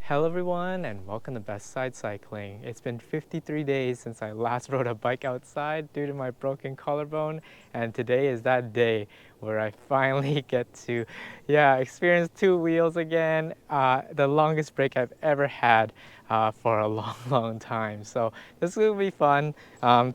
Hello everyone and welcome to Best Side Cycling. It's been 53 days since I last rode a bike outside due to my broken collarbone, and today is that day where I finally get to experience two wheels again. The longest break I've ever had for a long time. So this will be fun.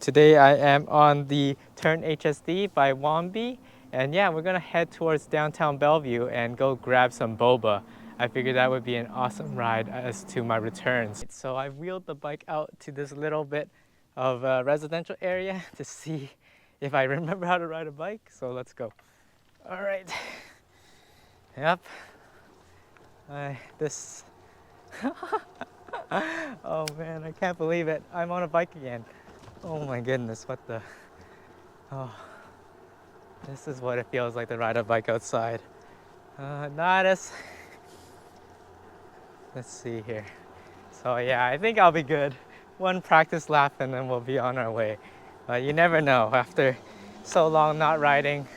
Today I am on the Turn HSD by Wombi, and yeah, we're gonna head towards downtown Bellevue and go grab some boba. I figured that would be an awesome ride as to my returns. So I wheeled the bike out to this little bit of a residential area to see if I remember how to ride a bike. So let's go. All right. Yep. This. Oh man, I can't believe it. I'm on a bike again. Oh my goodness, what the. Oh. This is what it feels like to ride a bike outside. Not as. Let's see here. So yeah, I think I'll be good. One practice lap and then we'll be on our way. But you never know. After so long not riding,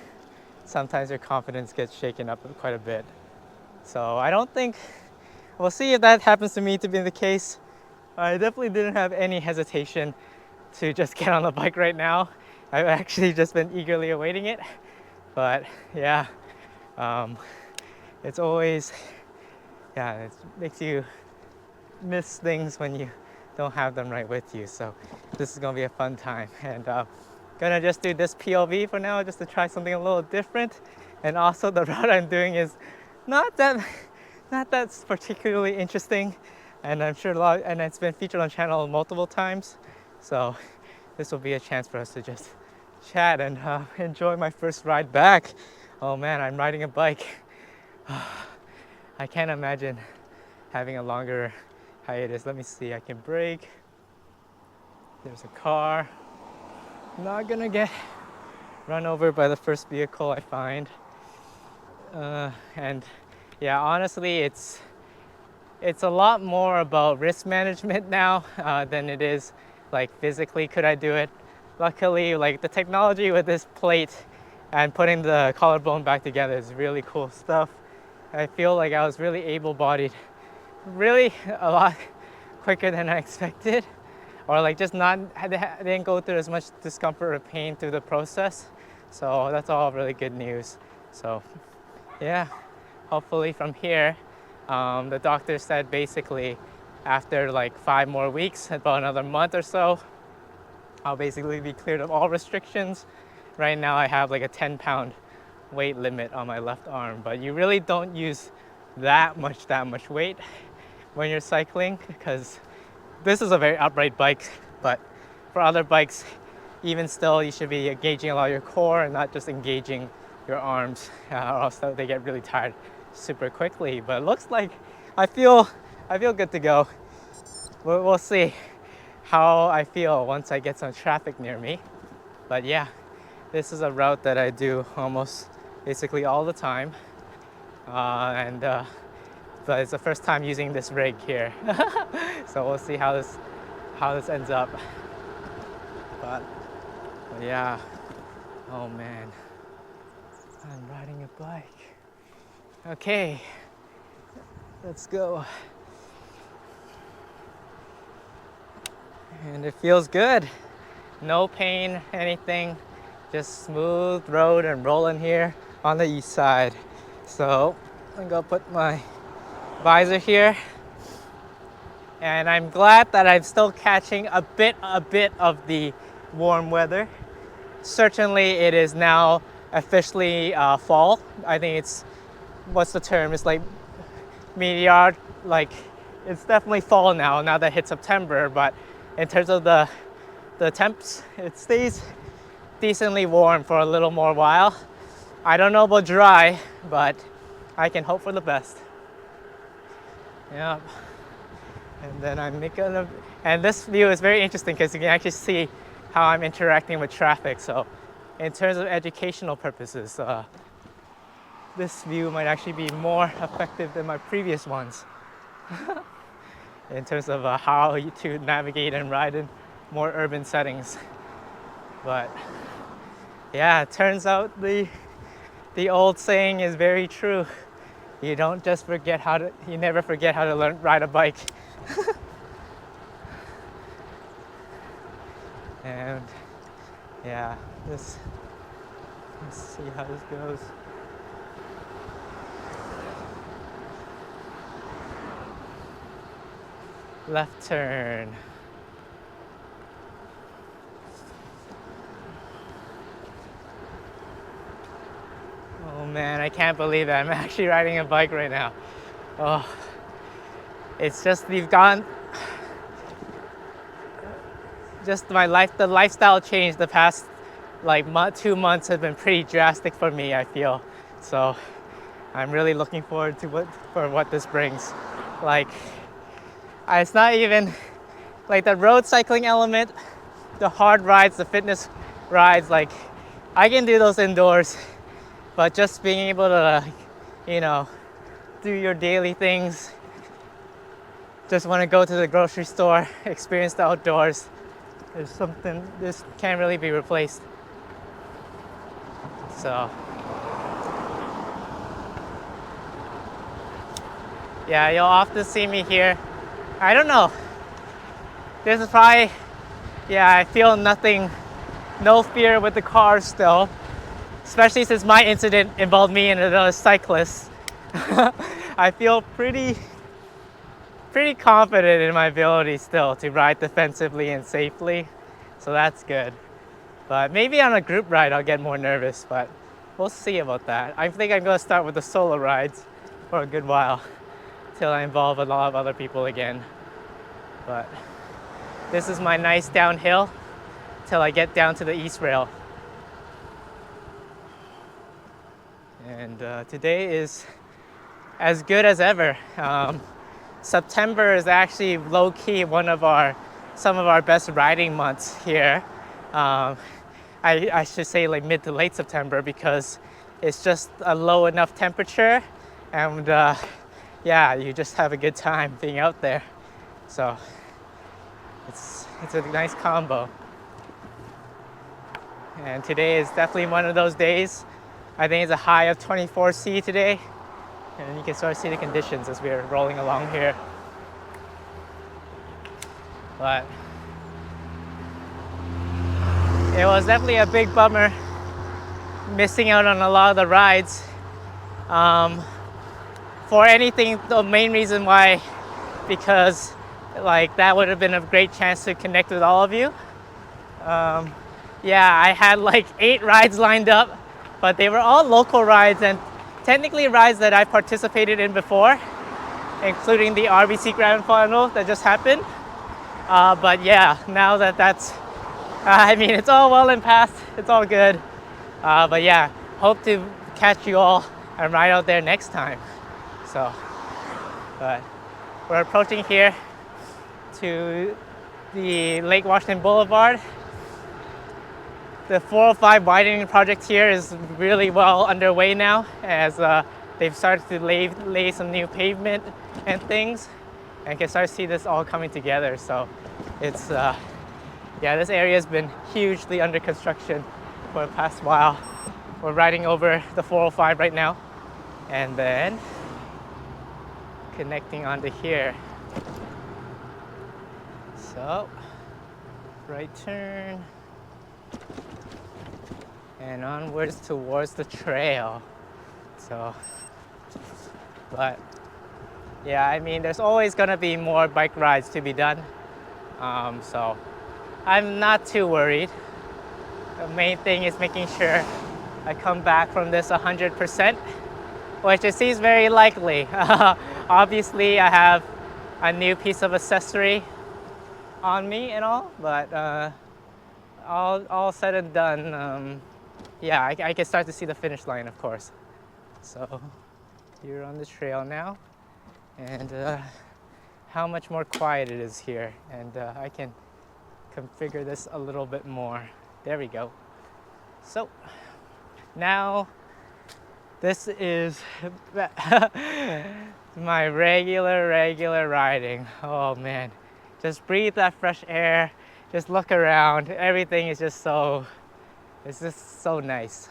sometimes your confidence gets shaken up quite a bit. So I don't think, we'll see if that happens to me to be the case. I definitely didn't have any hesitation to just get on the bike right now. I've actually just been eagerly awaiting it. But yeah, it's always, it makes you miss things when you don't have them right with you. So this is gonna be a fun time, and gonna just do this POV for now just to try something a little different. And also the route I'm doing is not that particularly interesting, and I'm sure and it's been featured on channel multiple times, so this will be a chance for us to just chat and enjoy my first ride back. Oh man, I'm riding a bike. I can't imagine having a longer hiatus. Let me see, I can brake. There's a car. Not gonna get run over by the first vehicle I find. And yeah, honestly, it's a lot more about risk management now than it is like physically could I do it. Luckily, like the technology with this plate and putting the collarbone back together is really cool stuff. I feel like I was really able-bodied, really a lot quicker than I expected, or like just didn't go through as much discomfort or pain through the process. So that's all really good news. So yeah, hopefully from here, the doctor said basically after like 5 more weeks, about another month or so, I'll basically be cleared of all restrictions. Right now I have like a 10-pound weight limit on my left arm, but you really don't use that much weight when you're cycling, because this is a very upright bike, but for other bikes, even still, you should be engaging a lot of your core and not just engaging your arms, or else they get really tired super quickly. But it looks like I feel good to go. We'll see how I feel once I get some traffic near me. But yeah, this is a route that I do almost basically all the time, but it's the first time using this rig here. So we'll see how this ends up. But yeah, oh man, I'm riding a bike. Okay, let's go. And it feels good. No pain, anything. Just smooth road and rolling here on the east side. So I'm gonna put my visor here. And I'm glad that I'm still catching a bit of the warm weather. Certainly it is now officially fall. I think it's, what's the term? It's like meteor, like it's definitely fall now that it hit September, but in terms of the temps, it stays decently warm for a little more while. I don't know about dry, but I can hope for the best. Yeah. And then I'm making and this view is very interesting because you can actually see how I'm interacting with traffic. So in terms of educational purposes, this view might actually be more effective than my previous ones in terms of how to navigate and ride in more urban settings. But yeah, it turns out the old saying is very true. you don't just forget how to, you never forget how to learn ride a bike. And yeah, let's see how this goes. Left turn. Oh man, I can't believe it. I'm actually riding a bike right now. Oh, it's just we've gone. Just my life, the lifestyle change the past like 2 months have been pretty drastic for me, I feel. So I'm really looking forward to what this brings. Like, it's not even like the road cycling element, the hard rides, the fitness rides. Like, I can do those indoors, but just being able to, you know, do your daily things. Just want to go to the grocery store, experience the outdoors. There's something, this can't really be replaced. So yeah, you'll often see me here. I don't know. This is probably, yeah, I feel no fear with the car still. Especially since my incident involved me and another cyclist. I feel pretty confident in my ability still to ride defensively and safely. So that's good. But maybe on a group ride I'll get more nervous, but we'll see about that. I think I'm gonna start with the solo rides for a good while till I involve a lot of other people again. But this is my nice downhill till I get down to the east rail. And today is as good as ever. September is actually low-key some of our best riding months here. I should say like mid to late September, because it's just a low enough temperature, and yeah, you just have a good time being out there. So it's a nice combo. And today is definitely one of those days. I think it's a high of 24°C today, and you can sort of see the conditions as we're rolling along here. But it was definitely a big bummer missing out on a lot of the rides. For anything, the main reason why, because like that would have been a great chance to connect with all of you. Yeah, I had like 8 rides lined up, but they were all local rides and technically rides that I participated in before, including the RBC Grand Final that just happened. But yeah, now that's, I mean, it's all well and past, it's all good. But yeah, hope to catch you all and ride out there next time. So, but we're approaching here to the Lake Washington Boulevard. The 405 widening project here is really well underway now, as they've started to lay some new pavement and things, and you can start to see this all coming together. So it's, yeah, this area has been hugely under construction for the past while. We're riding over the 405 right now, and then connecting onto here. So, right turn, and onwards towards the trail. So, but yeah, I mean, there's always gonna be more bike rides to be done. So I'm not too worried. The main thing is making sure I come back from this 100%, which it seems very likely. Obviously, I have a new piece of accessory on me and all, but all said and done, yeah, I can start to see the finish line, of course. So you're on the trail now, and how much more quiet it is here, and I can configure this a little bit more. There we go. So now this is my regular riding. Oh man, just breathe that fresh air, just look around. Everything is just so, it's just so nice.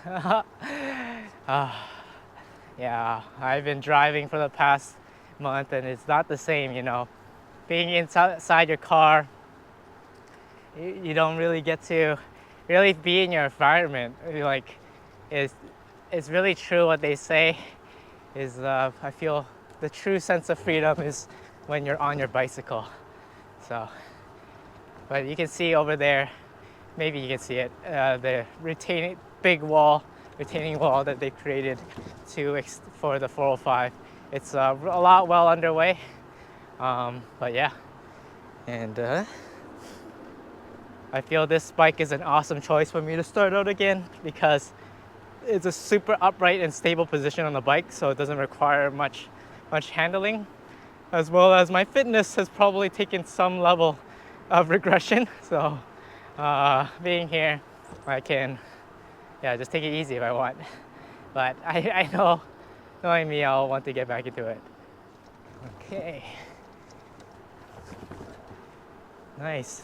Yeah, I've been driving for the past month and it's not the same, you know. Being inside your car, you don't really get to really be in your environment. Like, it's, it's really true what they say is I feel the true sense of freedom is when you're on your bicycle. So, but you can see over there, maybe you can see it, the retaining wall that they created for the 405. It's a lot well underway, but yeah, and I feel this bike is an awesome choice for me to start out again because it's a super upright and stable position on the bike, so it doesn't require much handling, as well as my fitness has probably taken some level of regression. So being here, I can just take it easy if I want. But I know, knowing me, I'll want to get back into it. Okay. Nice.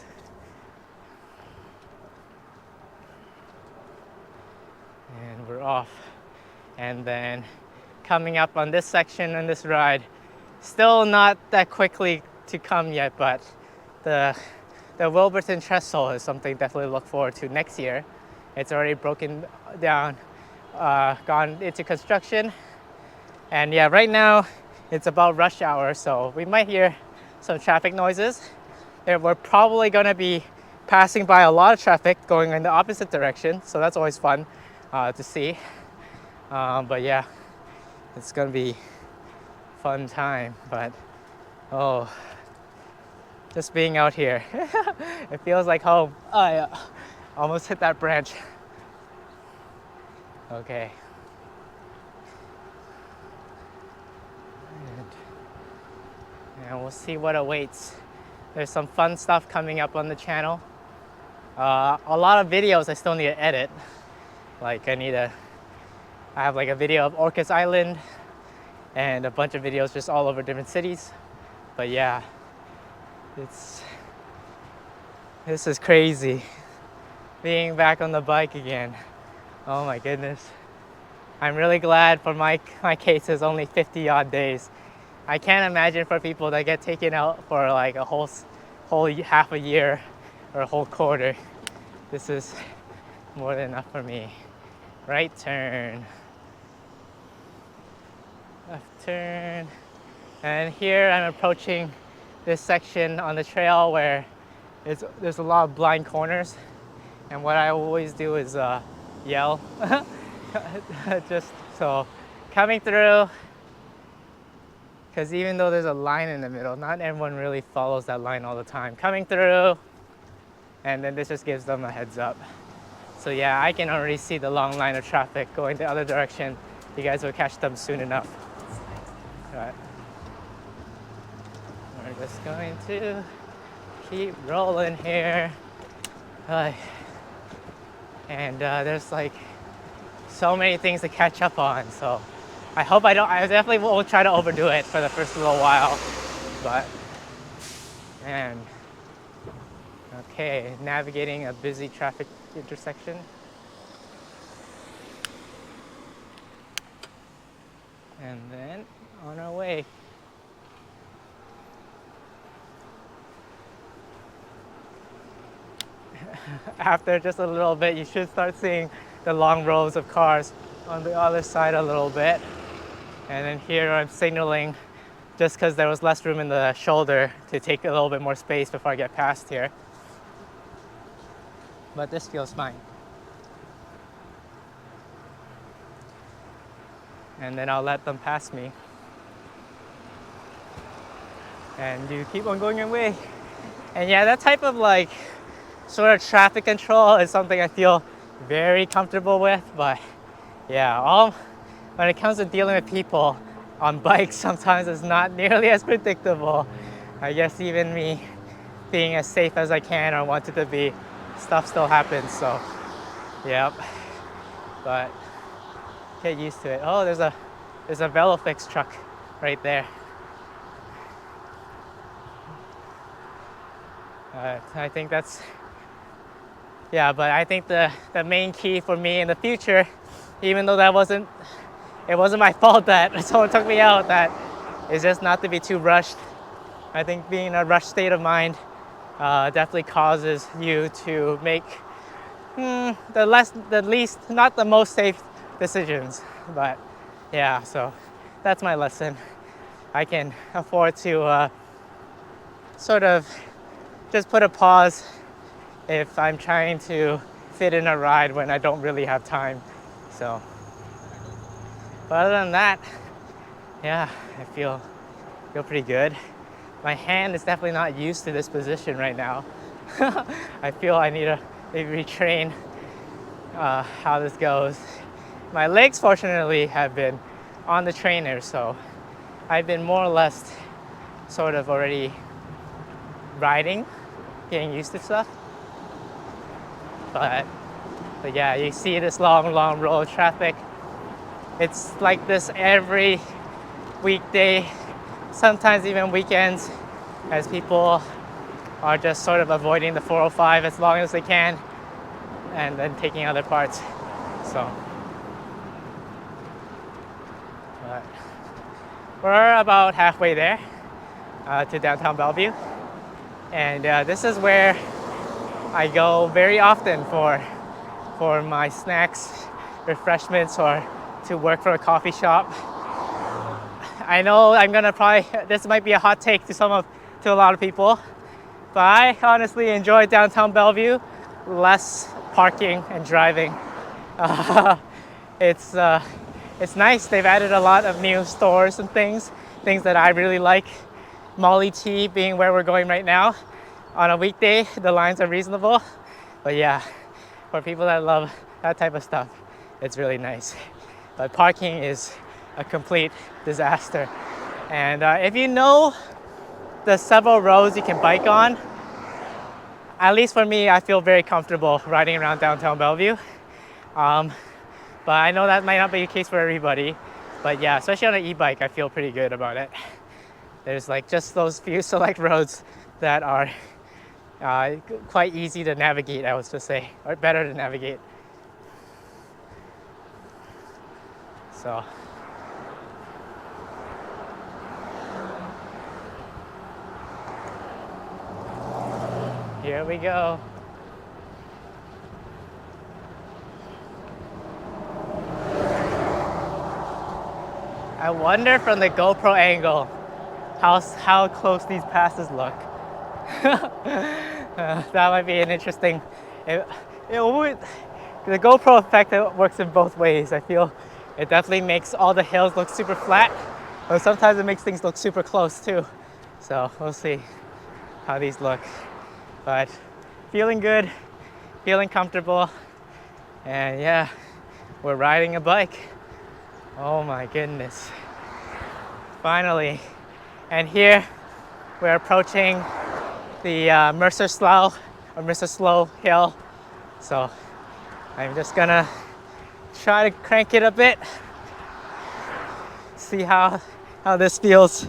And we're off. And then coming up on this section and this ride, still not that quickly to come yet, but the Wilburton trestle is something definitely to look forward to next year. It's already broken down, gone into construction. And yeah, right now it's about rush hour, so we might hear some traffic noises. We're probably gonna be passing by a lot of traffic going in the opposite direction, so that's always fun to see. But yeah, it's gonna be fun time. But just being out here, it feels like home. I almost hit that branch. Okay. And we'll see what awaits. There's some fun stuff coming up on the channel. A lot of videos I still need to edit. Like I have like a video of Orcas Island and a bunch of videos just all over different cities. But yeah, this is crazy. Being back on the bike again. Oh my goodness. I'm really glad for my case is only 50 odd days. I can't imagine for people that get taken out for like a whole half a year or a whole quarter. This is more than enough for me. Right turn. Left turn. And here I'm approaching this section on the trail where there's a lot of blind corners. And what I always do is yell. Just so coming through, because even though there's a line in the middle, not everyone really follows that line all the time. Coming through, and then this just gives them a heads up. So yeah, I can already see the long line of traffic going the other direction. You guys will catch them soon enough. All right. We're just going to keep rolling here. And there's like so many things to catch up on, so I definitely won't try to overdo it for the first little while, but man. Okay, navigating a busy traffic intersection. And then on our way. After just a little bit, you should start seeing the long rows of cars on the other side a little bit. And then here I'm signaling just because there was less room in the shoulder to take a little bit more space before I get past here. But this feels fine. And then I'll let them pass me. And you keep on going your way. And yeah, that type of like sort of traffic control is something I feel very comfortable with. But yeah, when it comes to dealing with people on bikes, sometimes it's not nearly as predictable. I guess even me being as safe as I can or want it to be, stuff still happens. So yep, but get used to it. Oh, there's a Velofix truck right there. I think that's, yeah, but I think the main key for me in the future, even though that wasn't it wasn't my fault that someone took me out. That is just not to be too rushed. I think being in a rushed state of mind definitely causes you to make the least, not the most safe decisions. But yeah, so that's my lesson. I can afford to sort of just put a pause if I'm trying to fit in a ride when I don't really have time. So, but other than that, yeah, I feel pretty good. My hand is definitely not used to this position right now. I feel I need to maybe retrain how this goes. My legs, fortunately, have been on the trainer, so I've been more or less sort of already riding, getting used to stuff. But yeah, you see this long row of traffic. It's like this every weekday, sometimes even weekends, as people are just sort of avoiding the 405 as long as they can and then taking other parts. So, but we're about halfway there to downtown Bellevue. And this is where I go very often for my snacks, refreshments, or to work for a coffee shop. I know I'm gonna this might be a hot take to a lot of people, but I honestly enjoy downtown Bellevue, less parking and driving. It's nice. They've added a lot of new stores and things that I really like. Molly Tea being where we're going right now. On a weekday, the lines are reasonable, but yeah, for people that love that type of stuff, it's really nice. But parking is a complete disaster. And if you know the several roads you can bike on, at least for me, I feel very comfortable riding around downtown Bellevue. But I know that might not be the case for everybody. But yeah, especially on an e-bike, I feel pretty good about it. There's like just those few select roads that are quite easy to navigate, I was to say, or better to navigate. So. Here we go. I wonder from the GoPro angle how close these passes look. That might be an interesting. The GoPro effect works in both ways. I feel it definitely makes all the hills look super flat, but sometimes it makes things look super close too. So we'll see how these look. But feeling good, feeling comfortable, and yeah, we're riding a bike. Oh my goodness. Finally. And here we're approaching the Mercer Slough Hill. So I'm just gonna try to crank it a bit. See how this feels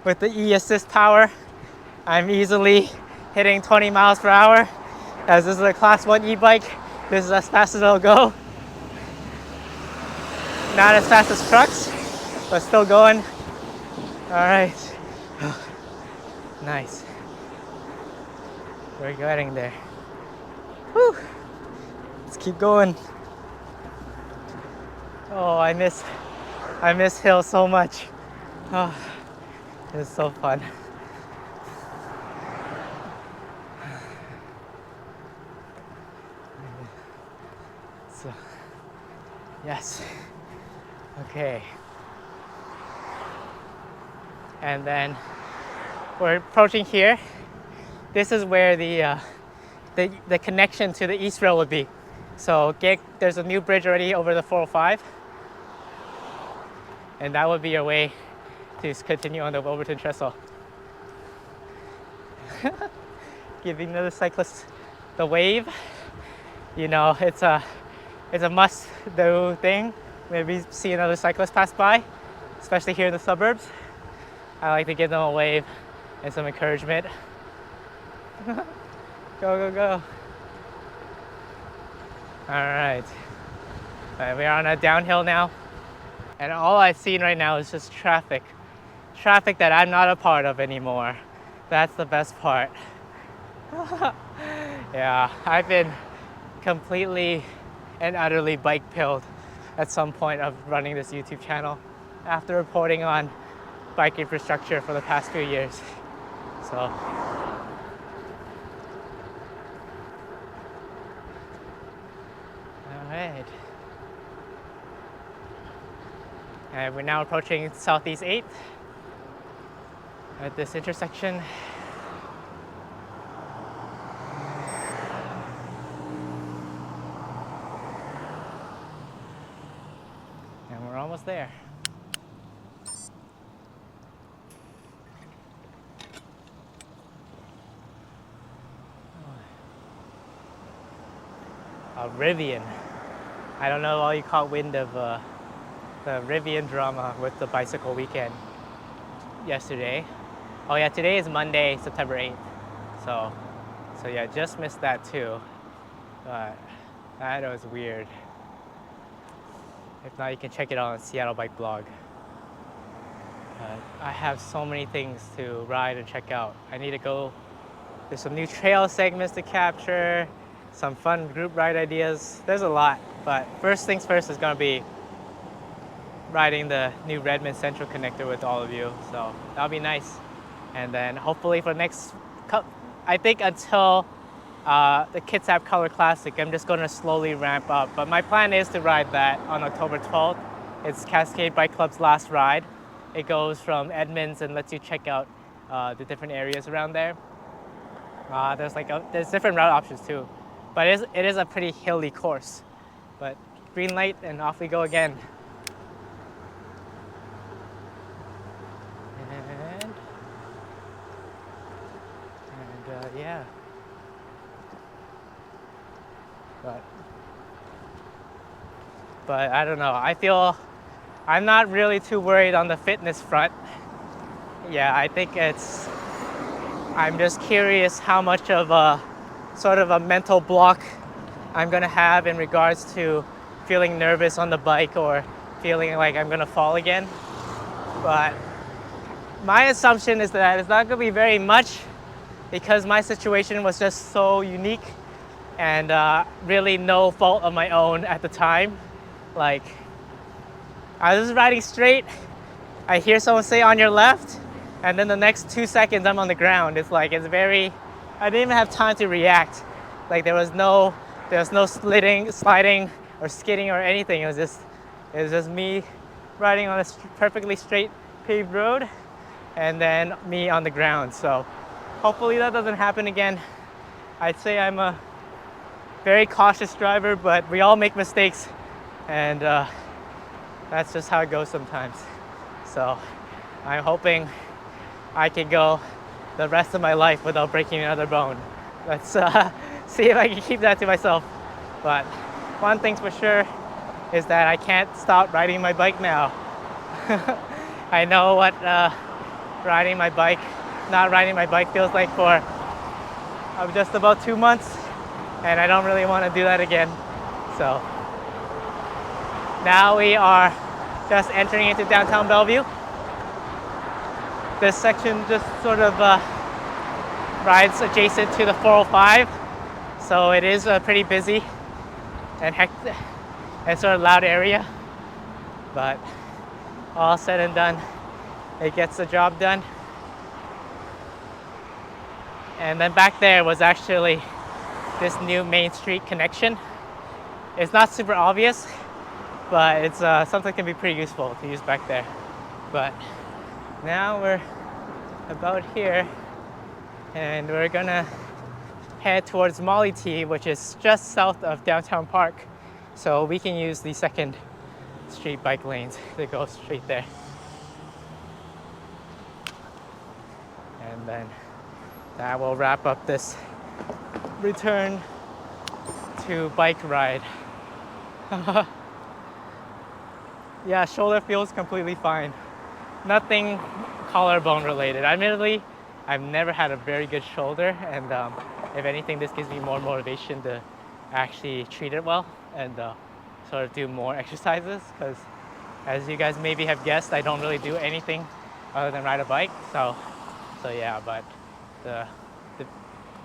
with the e-assist power. I'm easily hitting 20 miles per hour. As this is a class 1 e-bike, this is as fast as it'll go. Not as fast as trucks, but still going. All right. Nice. We're getting there. Whew. Let's keep going. Oh, I miss hills so much. Oh, it's so fun. So, yes. Okay. And then we're approaching here. This is where the connection to the East Rail would be. So there's a new bridge already over the 405. And that would be your way to continue on the Overton Trestle. Giving the cyclists the wave. You know, it's a must-do thing. Maybe see another cyclist pass by, especially here in the suburbs. I like to give them a wave and some encouragement. Go, go, go. All right. We are on a downhill now. And all I've seen right now is just traffic. Traffic that I'm not a part of anymore. That's the best part. Yeah, I've been completely and utterly bike pilled at some point of running this YouTube channel after reporting on bike infrastructure for the past few years. So, all right. And we're now approaching Southeast 8th at this intersection. And we're almost there. Rivian. I don't know all you caught wind of the Rivian drama with the bicycle weekend yesterday. Oh yeah, today is Monday, September 8th. So yeah, just missed that too. But that was weird. If not, you can check it out on Seattle Bike Blog. I have so many things to ride and check out. I need to go. There's some new trail segments to capture, some fun group ride ideas. There's a lot, but first things first is gonna be riding the new Redmond Central connector with all of you. So that'll be nice. And then hopefully for next, I think until the Kitsap Color Classic, I'm just gonna slowly ramp up. But my plan is to ride that on October 12th. It's Cascade Bike Club's last ride. It goes from Edmonds and lets you check out the different areas around there. There's different route options too, but it is a pretty hilly course. But green light and off we go again. And yeah. But I don't know. I feel I'm not really too worried on the fitness front. Yeah, I think I'm just curious how much of a sort of a mental block I'm gonna have in regards to feeling nervous on the bike or feeling like I'm gonna fall again. But my assumption is that it's not gonna be very much because my situation was just so unique and really no fault of my own at the time. Like, I was riding straight, I hear someone say on your left, and then the next 2 seconds I'm on the ground. It's like, I didn't even have time to react. Like there was no sliding or skidding or anything. It was just me riding on a perfectly straight paved road and then me on the ground. So hopefully that doesn't happen again. I'd say I'm a very cautious driver, but we all make mistakes, and that's just how it goes sometimes. So I'm hoping I can go the rest of my life without breaking another bone. Let's see if I can keep that to myself. But one thing's for sure is that I can't stop riding my bike now. I know what not riding my bike feels like for just about 2 months, and I don't really want to do that again. So now we are just entering into downtown Bellevue. This section just sort of rides adjacent to the 405, so it is a pretty busy and hectic and sort of loud area. But all said and done, it gets the job done. And then back there was actually this new Main Street connection. It's not super obvious, but it's something that can be pretty useful to use back there. But now we're about here, and we're gonna head towards Molly T, which is just south of Downtown Park, so we can use the Second Street bike lanes to go straight there. And then that will wrap up this return to bike ride. Yeah, shoulder feels completely fine. Nothing collarbone related. Admittedly, I've never had a very good shoulder, and if anything, this gives me more motivation to actually treat it well and sort of do more exercises, because As you guys maybe have guessed, I don't really do anything other than ride a bike. So yeah, but the, the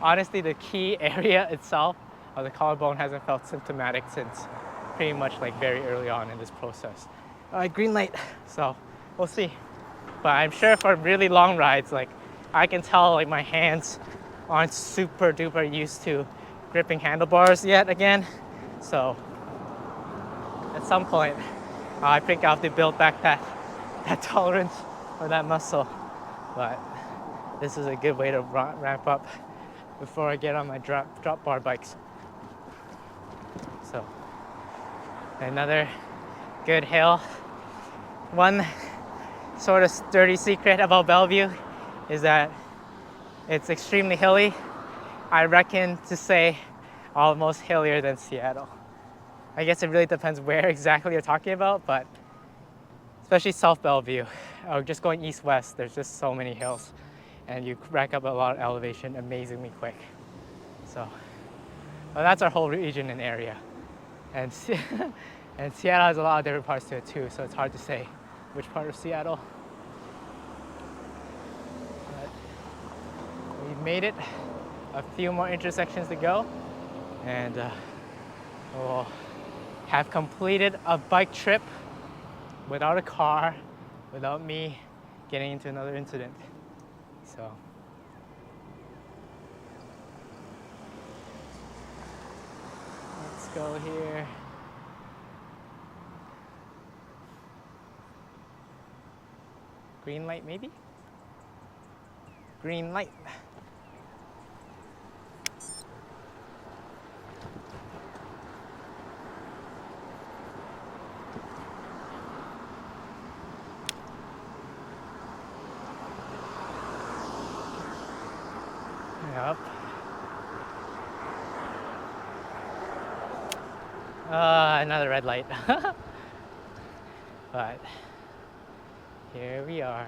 honestly, the key area itself of the collarbone hasn't felt symptomatic since pretty much like very early on in this process. All right, green light. So we'll see. But I'm sure for really long rides, like I can tell like my hands aren't super duper used to gripping handlebars yet again. So at some point, I think I'll have to build back that tolerance or that muscle. But this is a good way to ramp up before I get on my drop bar bikes. So another good hill. One sort of dirty secret about Bellevue is that it's extremely hilly. I reckon to say almost hillier than Seattle. I guess it really depends where exactly you're talking about, but especially South Bellevue, or just going east-west, there's just so many hills and you rack up a lot of elevation amazingly quick. So, well, that's our whole region and area. And, and Seattle has a lot of different parts to it too, so it's hard to say which part of Seattle. But we've made it. A few more intersections to go, and we'll have completed a bike trip without a car, without me getting into another incident. So let's go here. Green light, maybe? Green light. Yep. Another red light. But here we are.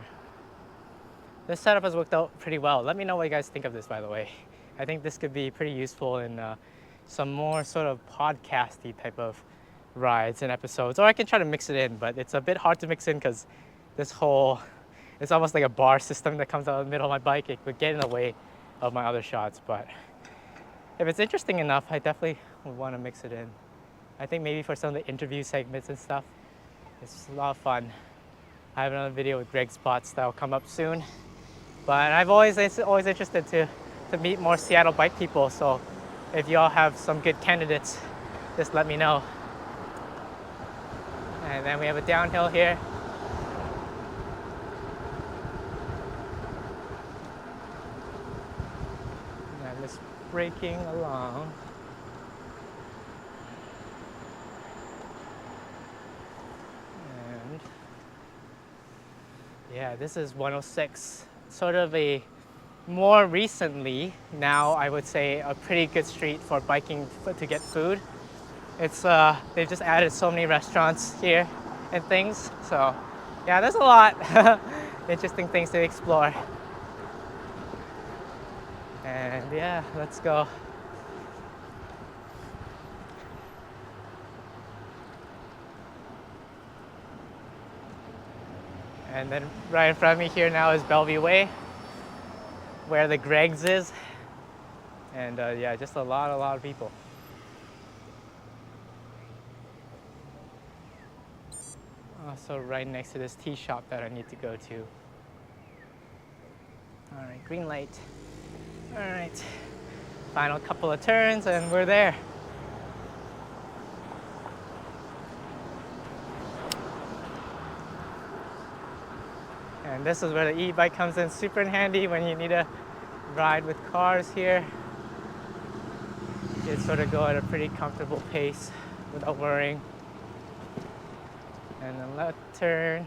This setup has worked out pretty well. Let me know what you guys think of this, by the way. I think this could be pretty useful in some more sort of podcasty type of rides and episodes. Or I can try to mix it in, but it's a bit hard to mix in because this whole, it's almost like a bar system that comes out of the middle of my bike. It would get in the way of my other shots, but if it's interesting enough, I definitely would want to mix it in. I think maybe for some of the interview segments and stuff, it's a lot of fun. I have another video with Greg Spots that will come up soon, but I'm always interested to meet more Seattle bike people, so if y'all have some good candidates, just let me know. And then we have a downhill here. Just braking along. And yeah, this is 106. Sort of a more recently, now I would say a pretty good street for biking to get food. It's they've just added so many restaurants here and things. So yeah, there's a lot interesting things to explore. And yeah, let's go. And then right in front of me here now is Bellevue Way, where the Greg's is. And yeah, just a lot of people. Also right next to this tea shop that I need to go to. All right, green light. All right, final couple of turns and we're there. And this is where the e-bike comes in super handy when you need to ride with cars here. You can sort of go at a pretty comfortable pace without worrying. And then left turn.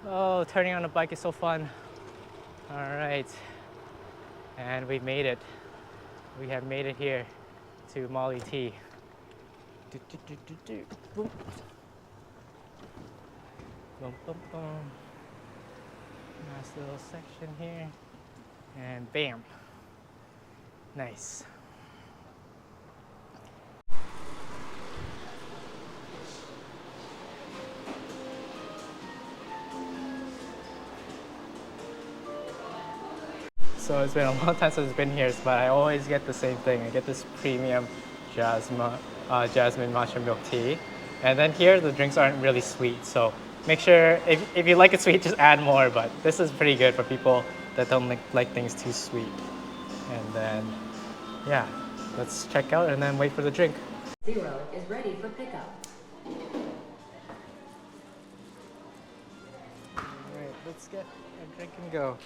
Oh, turning on a bike is so fun. All right. And we made it. We have made it here to Molly T. Boom. Boom, boom, boom. Nice little section here. And bam. Nice. So it's been a long time since I've been here, but I always get the same thing. I get this premium jasmine matcha milk tea. And then here, the drinks aren't really sweet. So make sure, if you like it sweet, just add more. But this is pretty good for people that don't like things too sweet. And then, yeah, let's check out and then wait for the drink. 0 is ready for pickup. All right, let's get a drink and go.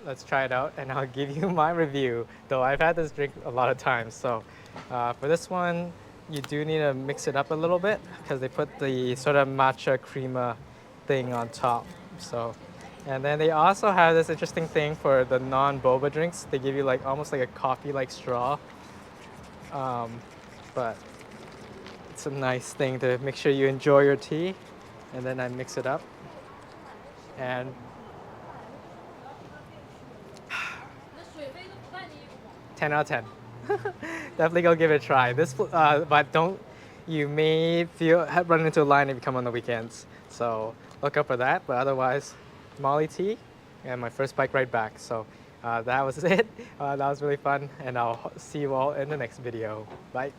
Let's try it out and I'll give you my review. Though I've had this drink a lot of times. So for this one, you do need to mix it up a little bit because they put the sort of matcha crema thing on top. So, and then they also have this interesting thing for the non-boba drinks. They give you like almost like a coffee-like straw. But it's a nice thing to make sure you enjoy your tea. And then I mix it up. And 10 out of 10. Definitely go give it a try. This, but you may run into a line if you come on the weekends. So look up for that. But otherwise, Molly tea and my first bike ride back. So that was it. That was really fun. And I'll see you all in the next video. Bye.